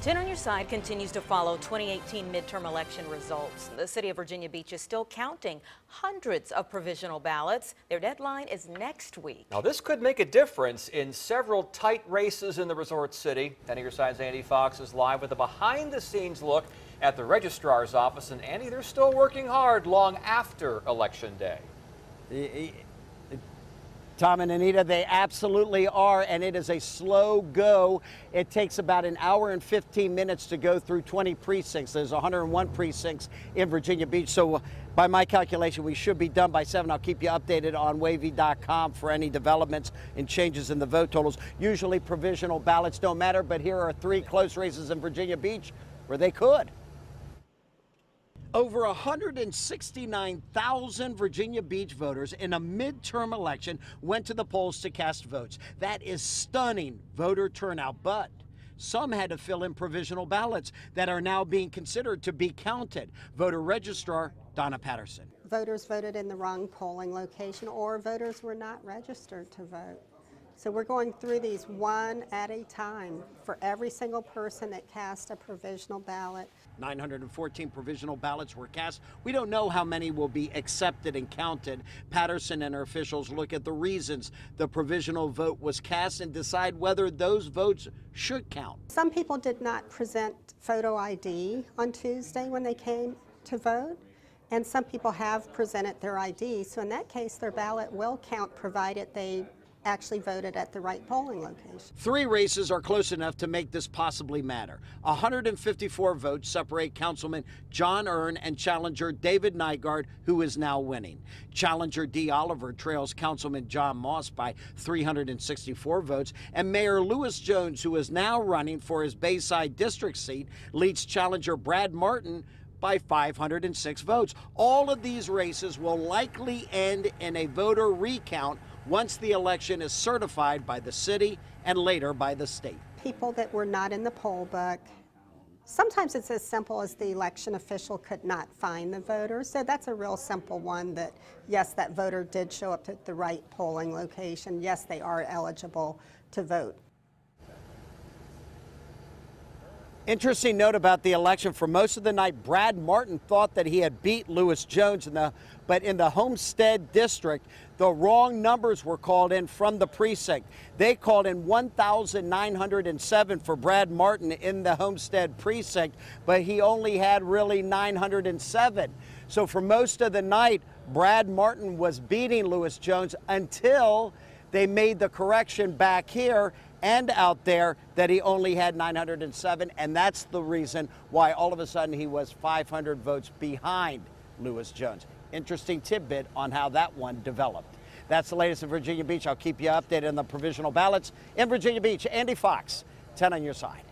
10 on Your Side continues to follow 2018 midterm election results. The city of Virginia Beach is still counting hundreds of provisional ballots. Their deadline is next week. Now, this could make a difference in several tight races in the resort city. 10 on Your Side's Andy Fox is live with a behind-the-scenes look at the registrar's office. And Andy, they're still working hard long after Election Day. Tom and Anita, they absolutely are, and it is a slow go. It takes about an hour and 15 minutes to go through 20 precincts. There's 101 precincts in Virginia Beach, so by my calculation, we should be done by 7. I'll keep you updated on wavy.com for any developments and changes in the vote totals. Usually provisional ballots don't matter, but here are 3 close races in Virginia Beach where they could. Over 169,000 Virginia Beach voters in a midterm election went to the polls to cast votes. That is stunning voter turnout, but some had to fill in provisional ballots that are now being considered to be counted. Voter registrar Donna Patterson. Voters voted in the wrong polling location, or voters were not registered to vote. So we're going through these one at a time for every single person that cast a provisional ballot. 914 provisional ballots were cast. We don't know how many will be accepted and counted. Patterson and her officials look at the reasons the provisional vote was cast and decide whether those votes should count. Some people did not present photo ID on Tuesday when they came to vote, and some people have presented their ID. So in that case, their ballot will count provided they actually voted at the right polling location. 3 races are close enough to make this possibly matter. 154 votes separate Councilman John Earn and challenger David Nygaard, who is now winning. Challenger Dee Oliver trails Councilman John Moss by 364 votes, and Mayor Lewis Jones, who is now running for his Bayside district seat, leads challenger Brad Martin by 506 votes. All of these races will likely end in a voter recount once the election is certified by the city and later by the state. People that were not in the poll book, sometimes it's as simple as the election official could not find the voter. So that's a real simple one that, yes, that voter did show up at the right polling location. Yes, they are eligible to vote. Interesting note about the election. For most of the night, Brad Martin thought that he had beat Lewis Jones, but in the Homestead district, the wrong numbers were called in from the precinct. They called in 1,907 for Brad Martin in the Homestead precinct, but he only had really 907. So for most of the night, Brad Martin was beating Lewis Jones until they made the correction back here and out there that he only had 907, and that's the reason why all of a sudden he was 500 votes behind Lewis Jones. Interesting tidbit on how that one developed. That's the latest in Virginia Beach. I'll keep you updated on the provisional ballots in Virginia Beach. Andy Fox, 10 on Your Side.